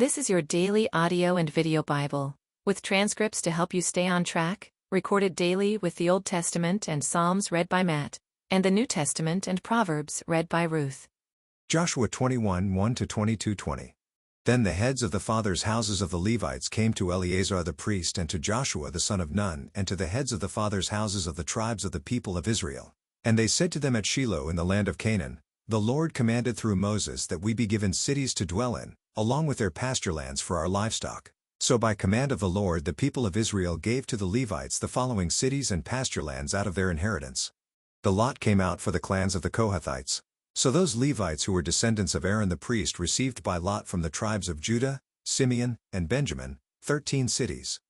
This is your daily audio and video Bible, with transcripts to help you stay on track, recorded daily with the Old Testament and Psalms read by Matt, and the New Testament and Proverbs read by Ruth. Joshua 21, 1-22:20. Then the heads of the fathers' houses of the Levites came to Eleazar the priest and to Joshua the son of Nun and to the heads of the fathers' houses of the tribes of the people of Israel. And they said to them at Shiloh in the land of Canaan, The Lord commanded through Moses that we be given cities to dwell in, along with their pasture lands for our livestock. So by command of the Lord the people of Israel gave to the Levites the following cities and pasture lands out of their inheritance. The lot came out for the clans of the Kohathites. So those Levites who were descendants of Aaron the priest received by lot from the tribes of Judah, Simeon, and Benjamin, 13 cities.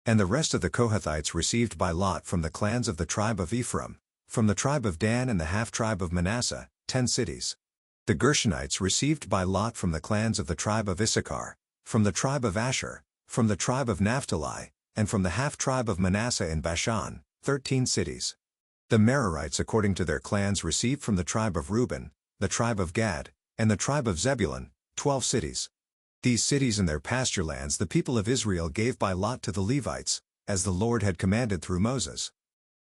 And the rest of the Kohathites received by lot from the clans of the tribe of Ephraim, from the tribe of Dan and the half-tribe of Manasseh, 10 cities. The Gershonites received by lot from the clans of the tribe of Issachar, from the tribe of Asher, from the tribe of Naphtali, and from the half-tribe of Manasseh in Bashan, 13 cities. The Merarites according to their clans received from the tribe of Reuben, the tribe of Gad, and the tribe of Zebulun, 12 cities. These cities and their pasture lands the people of Israel gave by lot to the Levites, as the Lord had commanded through Moses.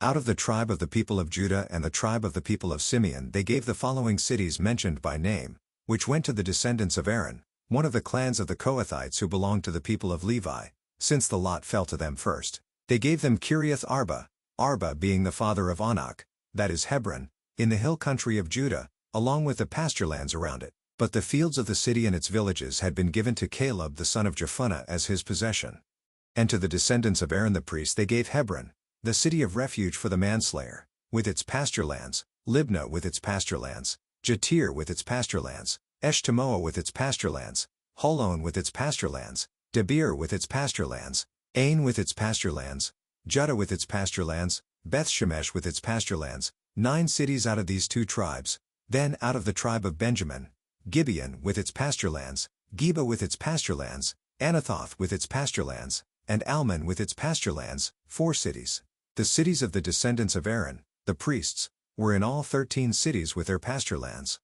Out of the tribe of the people of Judah and the tribe of the people of Simeon they gave the following cities mentioned by name, which went to the descendants of Aaron, one of the clans of the Kohathites who belonged to the people of Levi, since the lot fell to them first. They gave them Kiriath Arba, Arba being the father of Anak, that is Hebron, in the hill country of Judah, along with the pasture lands around it. But the fields of the city and its villages had been given to Caleb the son of Jephunneh as his possession. And to the descendants of Aaron the priest they gave Hebron, the city of refuge for the manslayer, with its pasture lands, Libnah with its pasture lands, Jatir with its pasture lands, Eshtemoa with its pasture lands, Holon with its pasture lands, Debir with its pasture lands, Ain with its pasture lands, Judah with its pasture lands, Beth-Shemesh with its pasture lands, 9 cities out of these 2 tribes. Then out of the tribe of Benjamin, Gibeon with its pasture lands, Geba with its pasture lands, Anathoth with its pasture lands, and Almon with its pasture lands, 4 cities. The cities of the descendants of Aaron, the priests, were in all 13 cities with their pasture lands.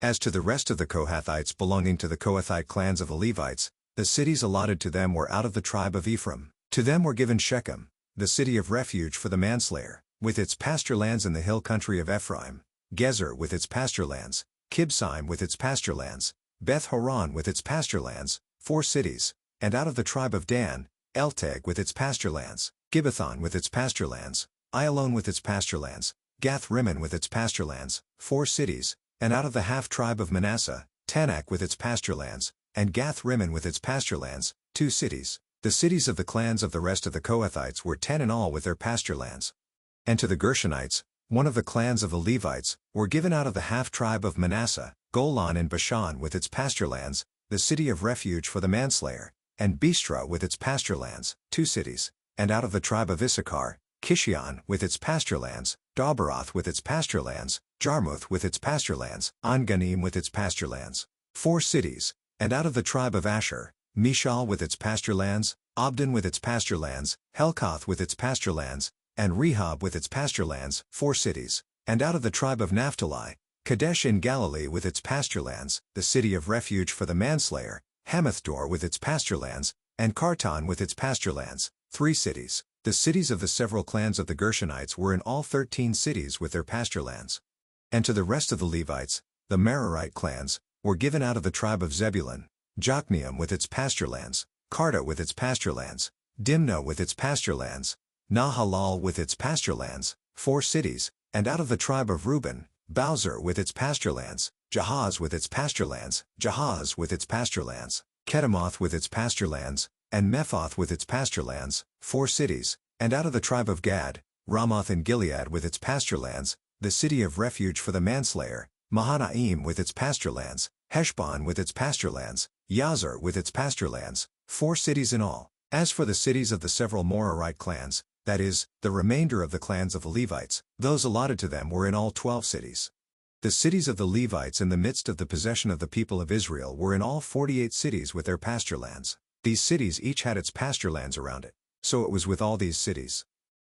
As to the rest of the Kohathites belonging to the Kohathite clans of the Levites, the cities allotted to them were out of the tribe of Ephraim. To them were given Shechem, the city of refuge for the manslayer, with its pasture lands in the hill country of Ephraim, Gezer with its pasture lands, Kibsaim with its pasture lands, Beth-Horon with its pasture lands, 4 cities, and out of the tribe of Dan, Elteg with its pasture lands, Gibbethon with its pasture lands, Ayalon with its pasture lands, Gath-Rimmon with its pasture lands, 4 cities, and out of the half-tribe of Manasseh, Tanakh with its pasture lands, and Gath-Rimmon with its pasture lands, 2 cities. The cities of the clans of the rest of the Kohathites were 10 in all with their pasture lands. And to the Gershonites, one of the clans of the Levites, were given out of the half-tribe of Manasseh, Golan in Bashan with its pasture lands, the city of refuge for the manslayer, and Bestra with its pasture lands, 2 cities. And out of the tribe of Issachar, Kishion with its pasture lands, Daberoth with its pasture lands, Jarmuth with its pasture lands, Anganim with its pasture lands, 4 cities. And out of the tribe of Asher, Mishal with its pasture lands, Abdon with its pasture lands, Helkath with its pasture lands, and Rehob with its pasture lands, 4 cities. And out of the tribe of Naphtali, Kadesh in Galilee with its pasture lands, the city of refuge for the manslayer, Hamathdor with its pasture lands, and Kartan with its pasture lands, 3 cities. The cities of the several clans of the Gershonites were in all 13 cities with their pasture lands. And to the rest of the Levites, the Merarite clans, were given out of the tribe of Zebulun, Jokneam with its pasture lands, Karta with its pasture lands, Dimnah with its pasture lands, Nahalal with its pasture lands, 4 cities. And out of the tribe of Reuben, Bowser with its pasture lands, Jahaz with its pasture lands, Jahaz with its pasture lands, Kedemoth with its pasture lands, and Mephoth with its pasture lands, 4 cities. And out of the tribe of Gad, Ramoth in Gilead with its pasture lands, the city of refuge for the manslayer, Mahanaim with its pasture lands, Heshbon with its pasture lands, Yazar with its pasture lands, 4 cities in all. As for the cities of the several Morarite clans, that is, the remainder of the clans of the Levites, those allotted to them were in all 12 cities. The cities of the Levites in the midst of the possession of the people of Israel were in all 48 cities with their pasture lands. These cities each had its pasture lands around it. So it was with all these cities.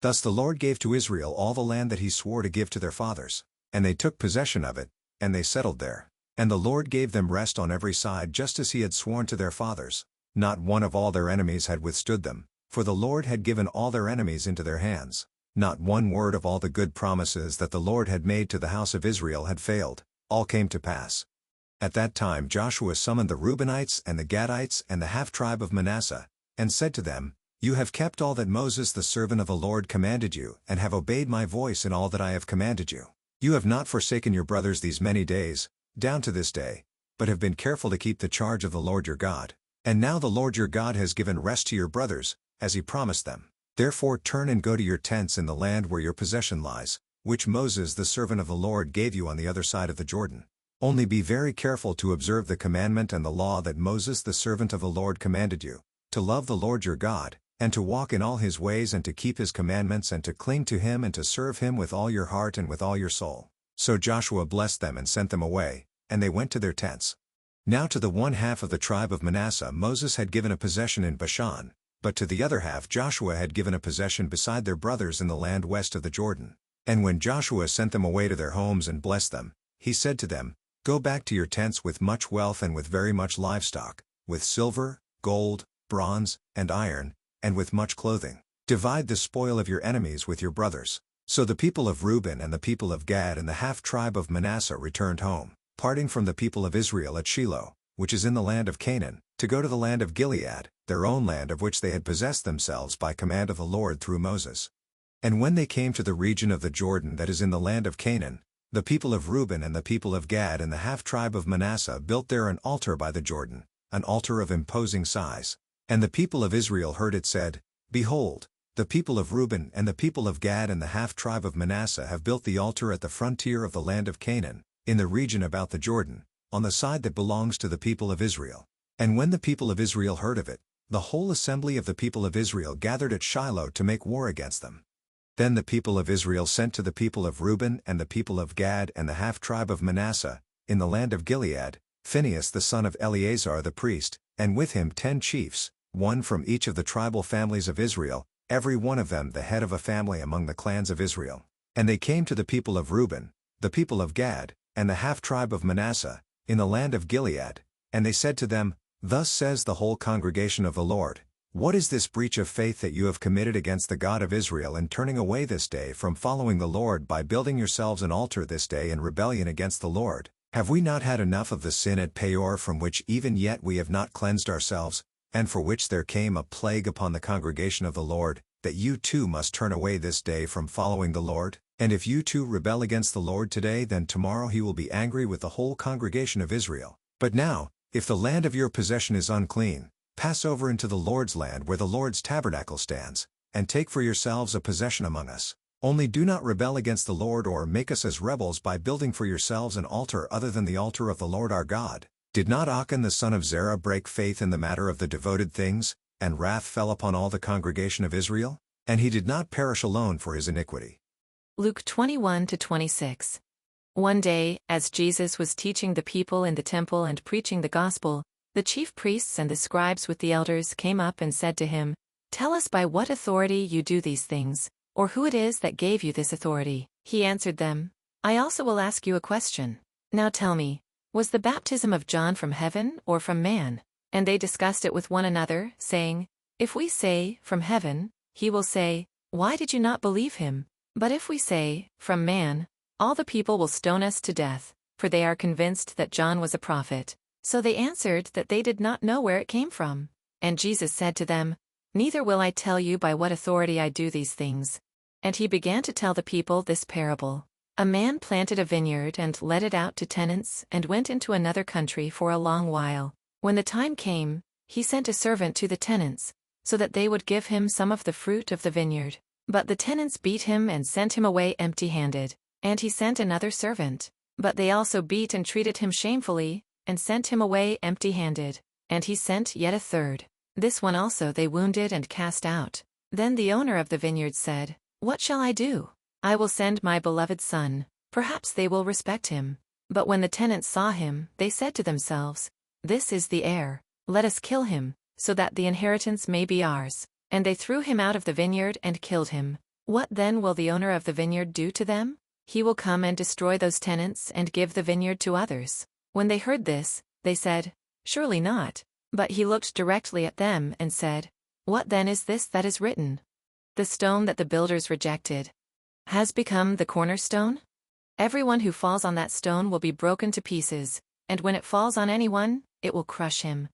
Thus the Lord gave to Israel all the land that he swore to give to their fathers, and they took possession of it, and they settled there. And the Lord gave them rest on every side just as he had sworn to their fathers. Not one of all their enemies had withstood them, for the Lord had given all their enemies into their hands. Not one word of all the good promises that the Lord had made to the house of Israel had failed, all came to pass. At that time Joshua summoned the Reubenites and the Gadites and the half-tribe of Manasseh, and said to them, You have kept all that Moses the servant of the Lord commanded you, and have obeyed my voice in all that I have commanded you. You have not forsaken your brothers these many days, down to this day, but have been careful to keep the charge of the Lord your God. And now the Lord your God has given rest to your brothers, as he promised them. Therefore turn and go to your tents in the land where your possession lies, which Moses the servant of the Lord gave you on the other side of the Jordan. Only be very careful to observe the commandment and the law that Moses the servant of the Lord commanded you, to love the Lord your God, and to walk in all his ways and to keep his commandments and to cling to him and to serve him with all your heart and with all your soul. So Joshua blessed them and sent them away, and they went to their tents. Now to the one half of the tribe of Manasseh Moses had given a possession in Bashan, but to the other half Joshua had given a possession beside their brothers in the land west of the Jordan. And when Joshua sent them away to their homes and blessed them, he said to them, Go back to your tents with much wealth and with very much livestock, with silver, gold, bronze, and iron, and with much clothing. Divide the spoil of your enemies with your brothers. So the people of Reuben and the people of Gad and the half-tribe of Manasseh returned home, parting from the people of Israel at Shiloh, which is in the land of Canaan, to go to the land of Gilead, their own land of which they had possessed themselves by command of the Lord through Moses. And when they came to the region of the Jordan that is in the land of Canaan, the people of Reuben and the people of Gad and the half-tribe of Manasseh built there an altar by the Jordan, an altar of imposing size. And the people of Israel heard it said, Behold, the people of Reuben and the people of Gad and the half-tribe of Manasseh have built the altar at the frontier of the land of Canaan, in the region about the Jordan, on the side that belongs to the people of Israel. And when the people of Israel heard of it, the whole assembly of the people of Israel gathered at Shiloh to make war against them. Then the people of Israel sent to the people of Reuben and the people of Gad and the half-tribe of Manasseh, in the land of Gilead, Phinehas the son of Eleazar the priest, and with him 10 chiefs, one from each of the tribal families of Israel, every one of them the head of a family among the clans of Israel. And they came to the people of Reuben, the people of Gad, and the half-tribe of Manasseh, in the land of Gilead, and they said to them, Thus says the whole congregation of the Lord, What is this breach of faith that you have committed against the God of Israel in turning away this day from following the Lord by building yourselves an altar this day in rebellion against the Lord? Have we not had enough of the sin at Peor from which even yet we have not cleansed ourselves, and for which there came a plague upon the congregation of the Lord, that you too must turn away this day from following the Lord? And if you too rebel against the Lord today, then tomorrow he will be angry with the whole congregation of Israel. But now, if the land of your possession is unclean, pass over into the Lord's land where the Lord's tabernacle stands, and take for yourselves a possession among us. Only do not rebel against the Lord or make us as rebels by building for yourselves an altar other than the altar of the Lord our God. Did not Achan the son of Zerah break faith in the matter of the devoted things, and wrath fell upon all the congregation of Israel? And he did not perish alone for his iniquity. Luke 21-26. One day, as Jesus was teaching the people in the temple and preaching the gospel, the chief priests and the scribes with the elders came up and said to him, Tell us by what authority you do these things, or who it is that gave you this authority. He answered them, I also will ask you a question. Now tell me, was the baptism of John from heaven or from man? And they discussed it with one another, saying, If we say, From heaven, he will say, Why did you not believe him? But if we say, From man, all the people will stone us to death, for they are convinced that John was a prophet. So they answered that they did not know where it came from. And Jesus said to them, Neither will I tell you by what authority I do these things. And he began to tell the people this parable. A man planted a vineyard and let it out to tenants and went into another country for a long while. When the time came, he sent a servant to the tenants, so that they would give him some of the fruit of the vineyard. But the tenants beat him and sent him away empty-handed. And he sent another servant. But they also beat and treated him shamefully, and sent him away empty-handed. And he sent yet a third. This one also they wounded and cast out. Then the owner of the vineyard said, What shall I do? I will send my beloved son, perhaps they will respect him. But when the tenants saw him, they said to themselves, This is the heir, let us kill him, so that the inheritance may be ours. And they threw him out of the vineyard and killed him. What then will the owner of the vineyard do to them? He will come and destroy those tenants and give the vineyard to others. When they heard this, they said, Surely not. But he looked directly at them and said, "What then is this that is written? The stone that the builders rejected has become the cornerstone? Everyone who falls on that stone will be broken to pieces, and when it falls on anyone, it will crush him."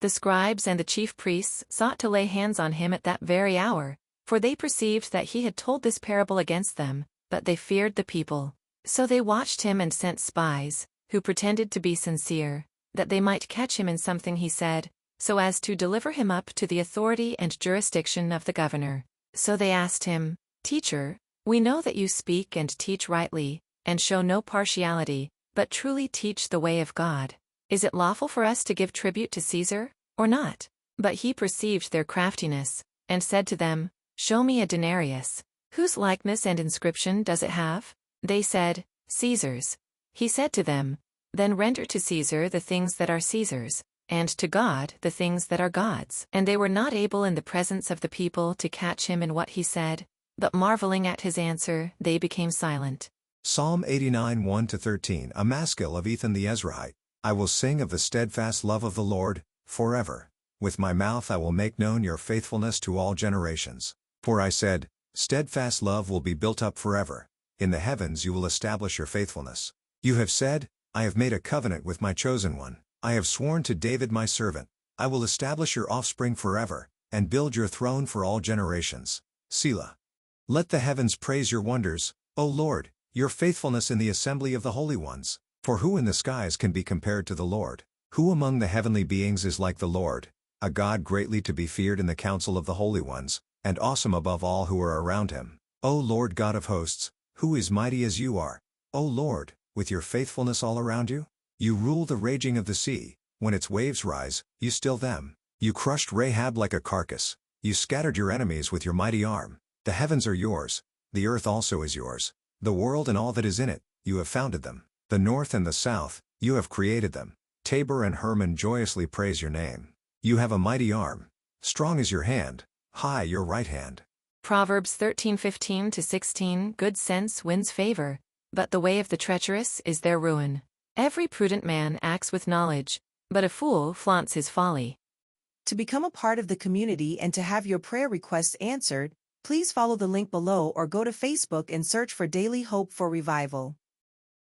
The scribes and the chief priests sought to lay hands on him at that very hour, for they perceived that he had told this parable against them, but they feared the people. So they watched him and sent spies, who pretended to be sincere, that they might catch him in something he said, so as to deliver him up to the authority and jurisdiction of the governor. So they asked him, "Teacher, we know that you speak and teach rightly, and show no partiality, but truly teach the way of God. Is it lawful for us to give tribute to Caesar, or not?" But he perceived their craftiness, and said to them, "Show me a denarius. Whose likeness and inscription does it have?" They said, "Caesar's." He said to them, "Then render to Caesar the things that are Caesar's, and to God the things that are God's." And they were not able in the presence of the people to catch him in what he said, but marveling at his answer, they became silent. Psalm 89 1-13 A Maskil of Ethan the Ezrahite. I will sing of the steadfast love of the Lord, forever. With my mouth I will make known your faithfulness to all generations. For I said, steadfast love will be built up forever. In the heavens you will establish your faithfulness. You have said, I have made a covenant with my chosen one. I have sworn to David my servant, I will establish your offspring forever, and build your throne for all generations. Selah. Let the heavens praise your wonders, O Lord, your faithfulness in the assembly of the holy ones. For who in the skies can be compared to the Lord? Who among the heavenly beings is like the Lord? A God greatly to be feared in the council of the holy ones, and awesome above all who are around him. O Lord God of hosts, who is mighty as you are? O Lord, with your faithfulness all around you? You rule the raging of the sea. When its waves rise, you still them. You crushed Rahab like a carcass. You scattered your enemies with your mighty arm. The heavens are yours. The earth also is yours. The world and all that is in it, you have founded them. The north and the south, you have created them. Tabor and Hermon joyously praise your name. You have a mighty arm. Strong is your hand. High your right hand. Proverbs 13:15-16 Good sense wins favor, but the way of the treacherous is their ruin. Every prudent man acts with knowledge, but a fool flaunts his folly. To become a part of the community and to have your prayer requests answered, please follow the link below or go to Facebook and search for Daily Hope for Revival.